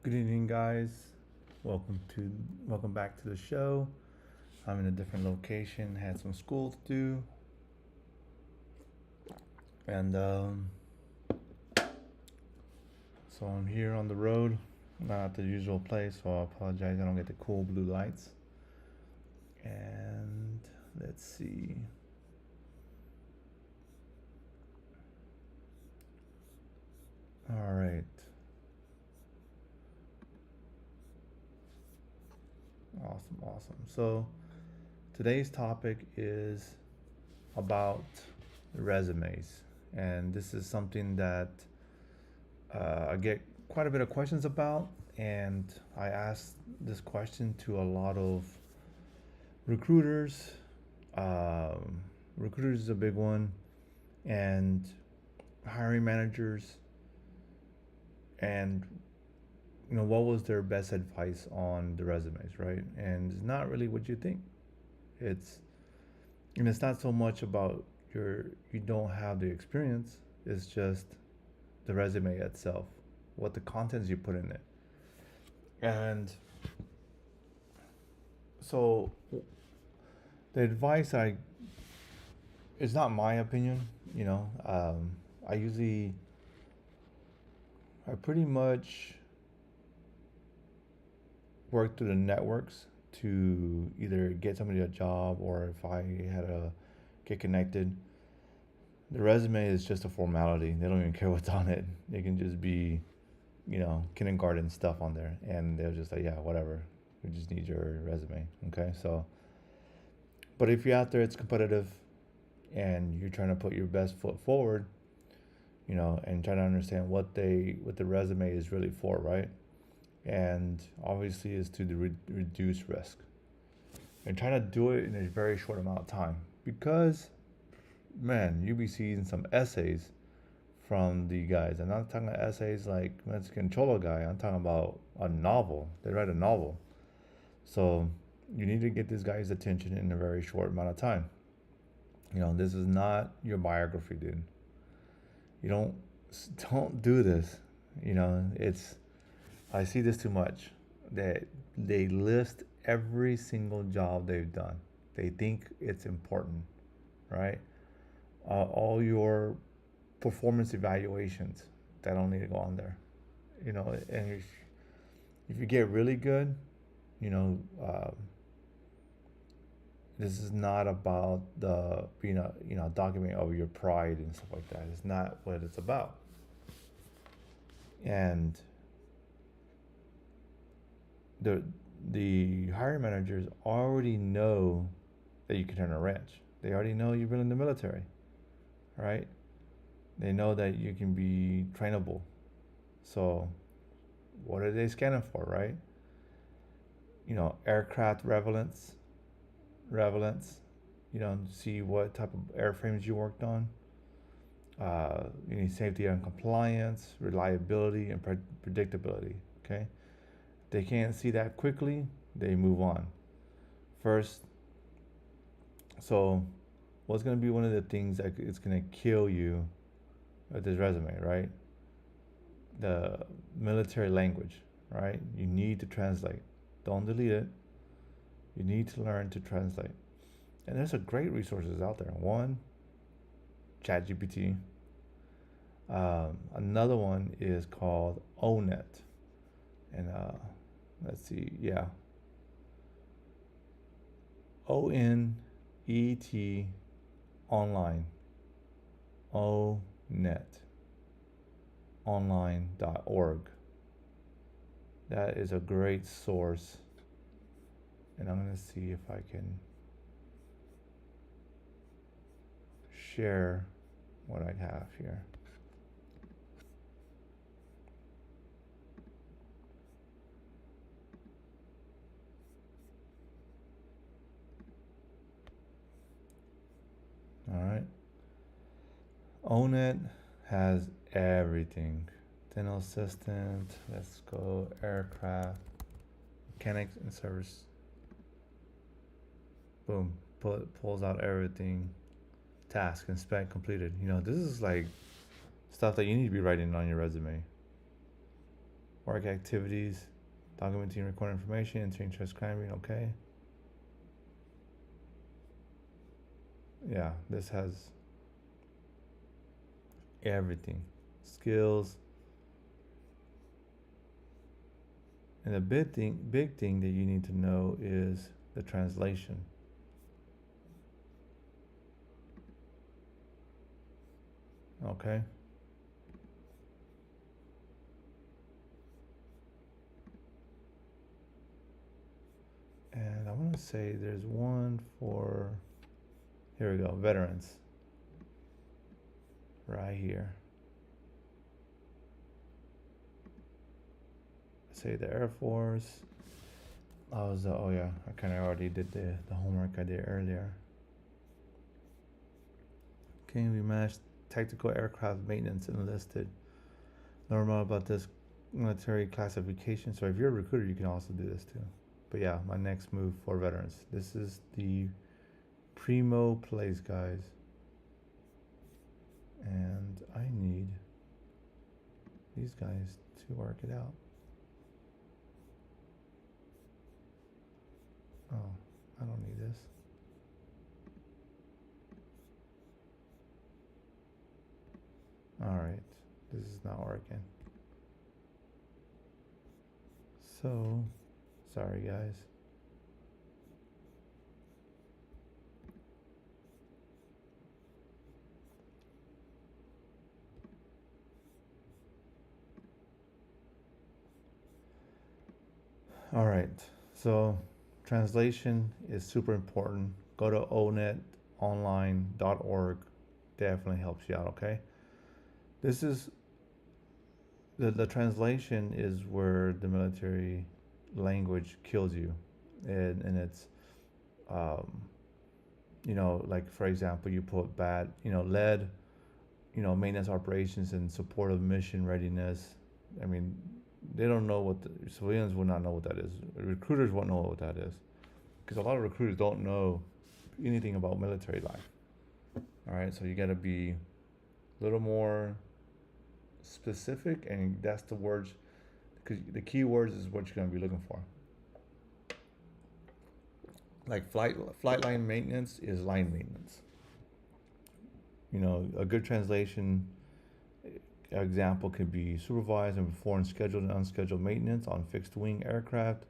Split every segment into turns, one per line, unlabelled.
Good evening, guys. Welcome to welcome back to the show. I'm in a different location. Had some school to do, and so I'm here on the road, not at the usual place. So I apologize. I don't get the cool blue lights. And let's see. All right. Awesome. So today's topic is about resumes, and this is something that I get quite a bit of questions about, and I ask this question to a lot of recruiters. Um, Recruiters is a big one, and hiring managers, and what was their best advice on the resumes, right? And it's not really what you think. It's and it's not so much about you don't have the experience. It's just the resume itself, what the contents you put in it. And so the advice it's not my opinion, I usually, I pretty much work through the networks to either get somebody a job or if I had to get connected. The resume is just a formality. They don't even care what's on it. It can just be, kindergarten stuff on there. And they're just like, yeah, whatever. We just need your resume. Okay. So, but if you're out there, it's competitive and you're trying to put your best foot forward, and trying to understand what the resume is really for, right? And obviously is to reduce risk and trying to do it in a very short amount of time because, man, you be seeing some essays from the guys. I'm not talking about essays like Mexican Cholo guy. I'm talking about a novel. They write a novel. So you need to get this guy's attention in a very short amount of time. This is not your biography, dude. You don't do this. It's I see this too much. They list every single job they've done. They think it's important, right? All your performance evaluations that don't need to go on there. And if you get really good, you know, uh, this is not about the document of your pride and stuff like that. It's not what it's about. And the the hiring managers already know that you can turn a wrench. They already know you've been in the military, right? They know that you can be trainable. So what are they scanning for, right? Aircraft relevance, see what type of airframes you worked on. You need safety and compliance, reliability, and predictability. Okay, they can't see that quickly. They move on. First, so what's going to be one of the things that it's going to kill you with this resume, right? The military language, right? You need to translate. Don't delete it. You need to learn to translate. And there's a great resources out there. One, ChatGPT. Another one is called ONET. And let's see, yeah. ONET online. ONET online.org. That is a great source. And I'm going to see if I can share what I have here. All right. ONET has everything. Dental assistant, let's go, aircraft, mechanics and service. Boom, pulls out everything. Task, inspect, completed. This is like stuff that you need to be writing on your resume. Work activities, documenting recorded information, entering transcribing, okay. Yeah, this has everything. Skills. And the big thing that you need to know is the translation. Okay? And I want to say there's one for, here we go, veterans. Right here. Say the Air Force. Oh yeah, I kind of already did the homework I did earlier. Can we manage tactical aircraft maintenance enlisted? Learn more about this military classification. So if you're a recruiter, you can also do this too. But yeah, my next move for veterans. This is the primo place, guys. And I need these guys to work it out. Oh, I don't need this. Alright, this is not working. So, sorry guys. Alright, so translation is super important. Go to onetonline.org. Definitely helps you out, okay? This is the translation is where the military language kills you. And it's um, like for example, you put bad, lead, maintenance operations and support of mission readiness. I mean, they don't know what civilians will not know what that is. Recruiters won't know what that is because a lot of recruiters don't know anything about military life. All right, so you got to be a little more specific, and that's the words, because the key words is what you're going to be looking for. Like flight line maintenance is line maintenance. A good translation example could be supervise and perform scheduled and unscheduled maintenance on fixed wing aircraft,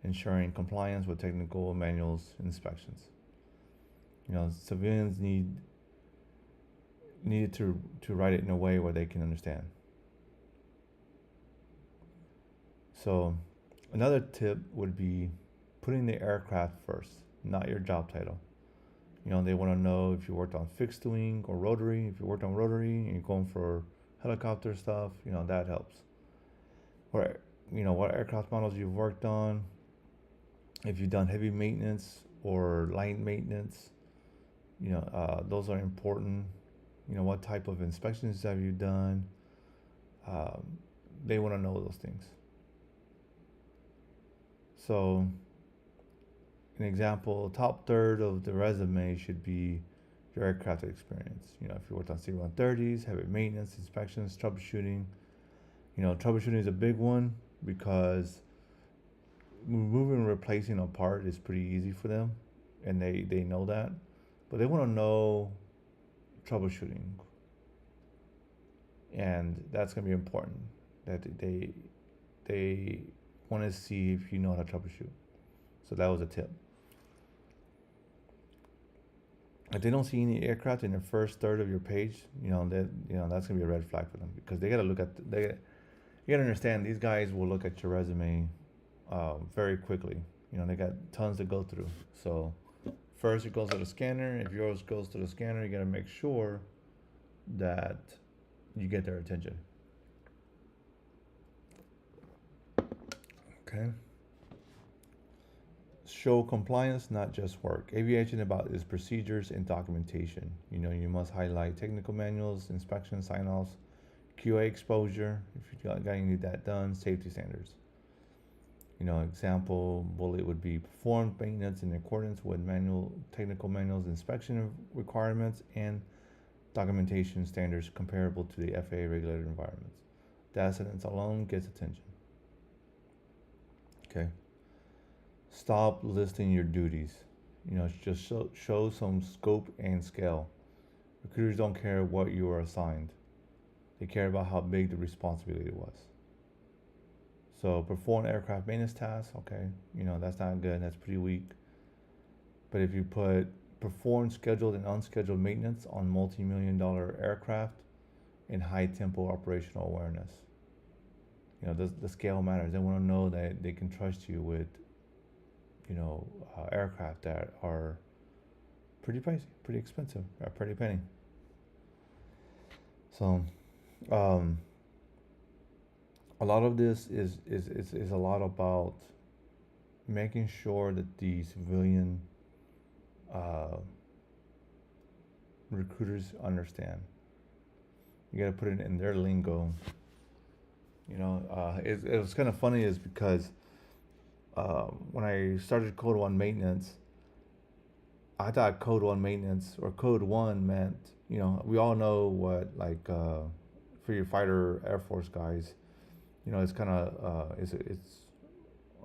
ensuring compliance with technical manuals and inspections. Civilians needed to write it in a way where they can understand. So another tip would be putting the aircraft first, not your job title. They want to know if you worked on fixed wing or rotary. If you worked on rotary and you're going for helicopter stuff, that helps. Or, what aircraft models you've worked on. If you've done heavy maintenance or light maintenance, those are important. What type of inspections have you done? They want to know those things. So, an example, top third of the resume should be your aircraft experience. If you worked on C-130s, heavy maintenance, inspections, troubleshooting. Troubleshooting is a big one because moving and replacing a part is pretty easy for them, and they know that. But they want to know troubleshooting, and that's going to be important. That they want to see if you know how to troubleshoot. So that was a tip. If they don't see any aircraft in the first third of your page, that's gonna be a red flag for them because they gotta look at you gotta understand these guys will look at your resume very quickly. They got tons to go through. So first it goes to the scanner. If yours goes to the scanner, you gotta make sure that you get their attention. Okay. Show compliance, not just work. Aviation about its procedures and documentation. You must highlight technical manuals, inspection sign-offs, QA exposure if you got need that done, safety standards. Example bullet would be performed maintenance in accordance with technical manuals, inspection requirements, and documentation standards comparable to the FAA regulated environments. That sentence alone gets attention. Okay. Stop listing your duties. Just show some scope and scale. Recruiters don't care what you are assigned. They care about how big the responsibility was. So perform aircraft maintenance tasks, okay, that's not good, that's pretty weak. But if you put perform scheduled and unscheduled maintenance on multi-million-dollar aircraft in high tempo operational awareness, the scale matters. They want to know that they can trust you with, aircraft that are pretty pricey, pretty expensive, a pretty penny. So, um, a lot of this is a lot about making sure that the civilian uh, recruiters understand. You got to put it in their lingo. It was kind of funny is because when I started Code One maintenance, I thought Code One maintenance or Code One meant, we all know what for your fighter Air Force guys, it's kind of it's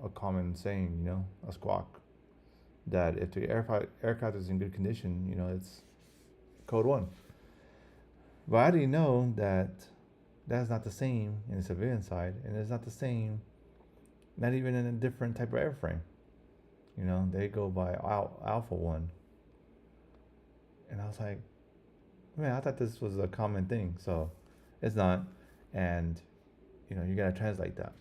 a common saying, a squawk, that if the aircraft is in good condition, it's Code One. But I didn't know that that's not the same in the civilian side, and it's not the same, not even in a different type of airframe. They go by Alpha One, and I was like, man, I thought this was a common thing, so it's not, and you gotta translate that.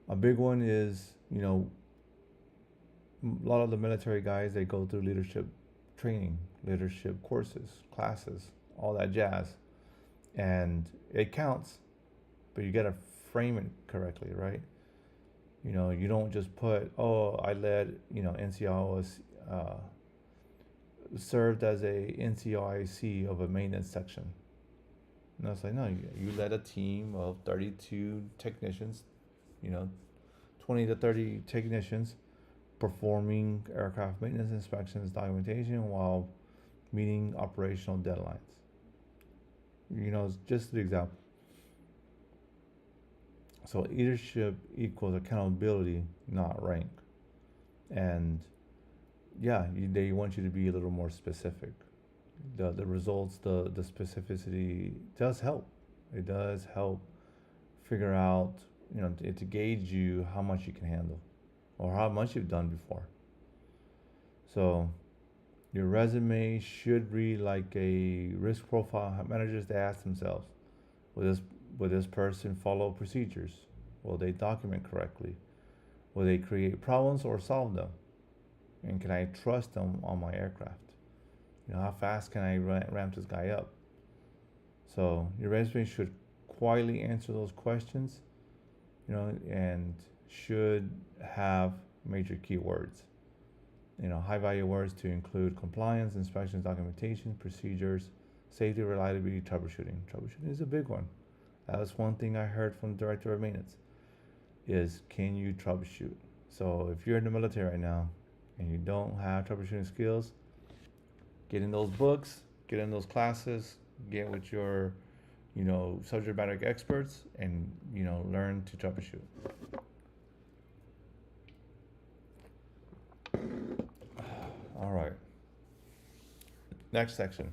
A big one is, a lot of the military guys, they go through leadership training, leadership courses, classes, all that jazz, and it counts, but you gotta frame it correctly, right? You don't just put, oh, I led, NCOIC, served as a NCOIC of a maintenance section. And I was like, no, you led a team of 32 technicians, 20 to 30 technicians performing aircraft maintenance inspections, documentation while meeting operational deadlines. It's just an example. So leadership equals accountability, not rank. And yeah, they want you to be a little more specific. The results, the specificity does help. It does help figure out, to gauge you how much you can handle or how much you've done before. So your resume should read like a risk profile. Managers, they ask themselves, will this person follow procedures? Will they document correctly? Will they create problems or solve them? And can I trust them on my aircraft? How fast can I ramp this guy up? So your resume should quietly answer those questions, and should have major keywords. High value words to include compliance, inspections, documentation, procedures, safety, reliability, troubleshooting. Troubleshooting is a big one. That was one thing I heard from the director of maintenance is, can you troubleshoot? So if you're in the military right now and you don't have troubleshooting skills, get in those books, get in those classes, get with your, subject matter experts, and, learn to troubleshoot. All right. Next section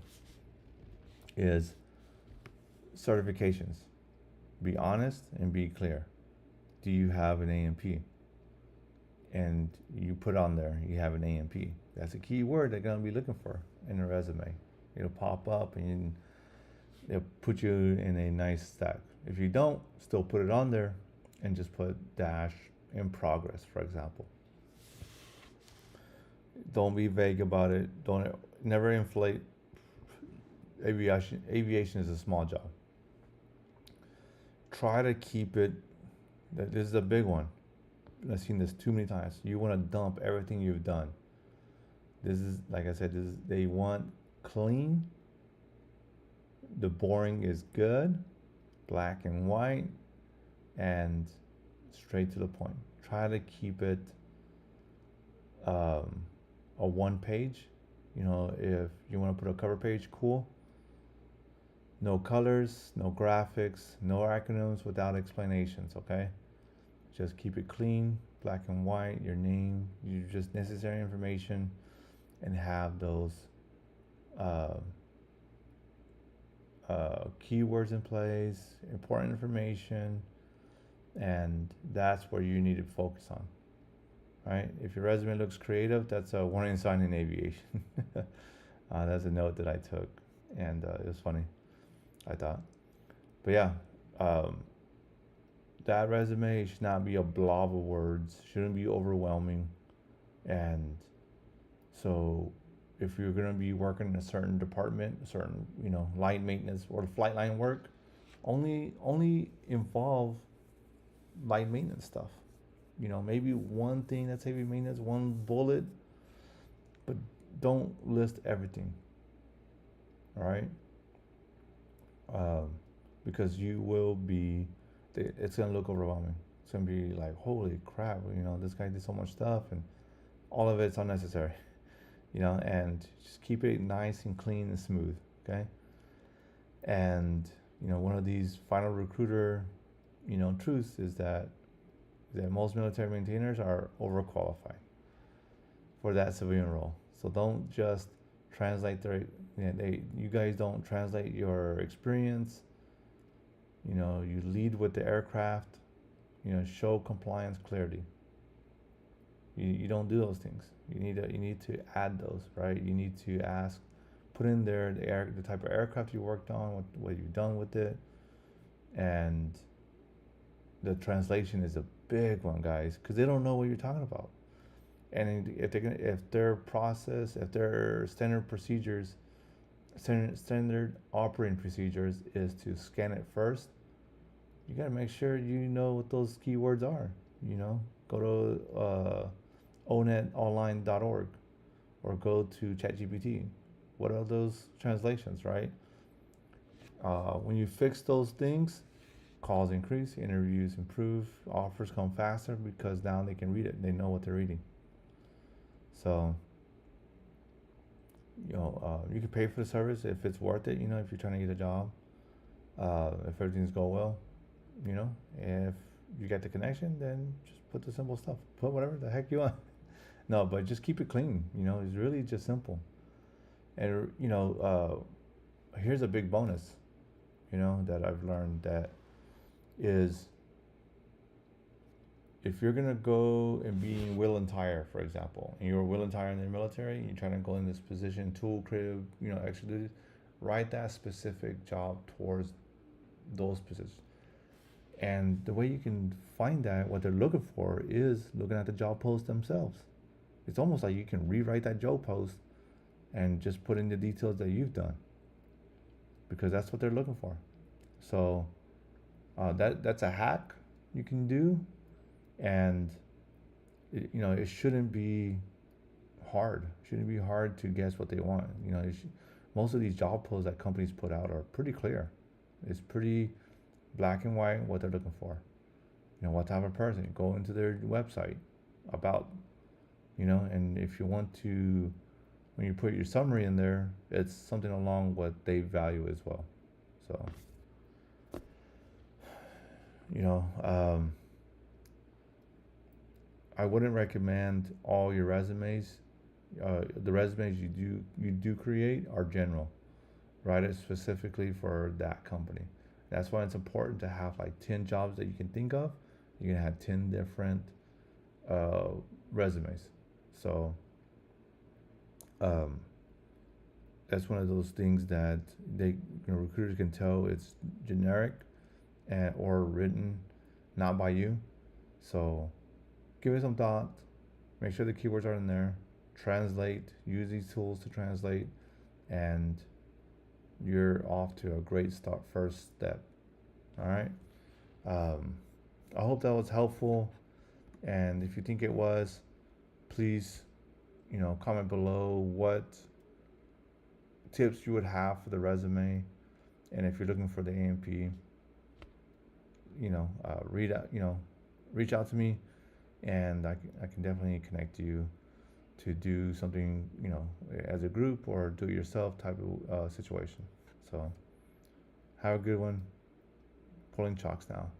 is certifications. Be honest and be clear. Do you have an AMP? And you put on there, you have an AMP. That's a key word they're going to be looking for in a resume. It'll pop up and it'll put you in a nice stack. If you don't, still put it on there and just put dash in progress, for example. Don't be vague about it. Don't never inflate. Aviation is a small job. Try to keep it. This is a big one. I've seen this too many times. You want to dump everything you've done. This is, like I said, they want clean. The boring is good, black and white, and straight to the point. Try to keep it a one page. If you want to put a cover page, cool. No colors, no graphics, no acronyms without explanations, okay? Just keep it clean, black and white, your name, your just necessary information, and have those uh, keywords in place, important information, and that's where you need to focus on, right? If your resume looks creative, that's a warning sign in aviation. That's a note that I took, and it was funny, I thought. But yeah, um, that resume should not be a blob of words, shouldn't be overwhelming. And so if you're going to be working in a certain department, a certain, light maintenance or flight line work, only involve light maintenance stuff. Maybe one thing that's heavy maintenance, one bullet, but don't list everything. All right, um, because you will be, it's gonna look overwhelming. It's gonna be like, holy crap, this guy did so much stuff, and all of it's unnecessary. And just keep it nice and clean and smooth. Okay, and one of these final recruiter, truths is that most military maintainers are overqualified for that civilian role. So don't just translate you guys don't translate your experience. You lead with the aircraft. Show compliance clearly. You don't do those things. You need to add those, right? You need to put in there the type of aircraft you worked on, what you've done with it, and the translation is a big one, guys, because they don't know what you're talking about. And if their process, if their standard operating procedures is to scan it first, you gotta make sure you know what those keywords are. Go to onetonline.org or go to ChatGPT. What are those translations, right? When you fix those things, calls increase, interviews improve, offers come faster because now they can read it. They know what they're reading. So, you can pay for the service if it's worth it. If you're trying to get a job, if everything's going well, if you get the connection, then just put the simple stuff. Put whatever the heck you want. No, but just keep it clean. It's really just simple. And here's a big bonus. That I've learned that is if you're gonna go and be in wheel and tire, for example, and you're a wheel and tire in the military, and you're trying to go in this position, tool crib, extra duties, write that specific job towards those positions. And the way you can find that, what they're looking for, is looking at the job posts themselves. It's almost like you can rewrite that job post and just put in the details that you've done, because that's what they're looking for. So that's a hack you can do, and it shouldn't be hard. It shouldn't be hard to guess what they want. Most of these job posts that companies put out are pretty clear. It's pretty black and white what they're looking for. What type of person. Go into their website about, and if you want to, when you put your summary in there, it's something along what they value as well. So, I wouldn't recommend all your resumes. The resumes you do create are general. Write it specifically for that company. That's why it's important to have like 10 jobs that you can think of. You can have 10 different resumes. So um, that's one of those things that recruiters can tell it's generic or written not by you. So give it some thought. Make sure the keywords are in there. Translate. Use these tools to translate, and you're off to a great start. First step. All right. Um, I hope that was helpful. And if you think it was, please, comment below what tips you would have for the resume. And if you're looking for the AMP, reach out to me, and I can definitely connect you to do something, as a group or do it yourself type of situation. So, Have a good one. Pulling chalks now.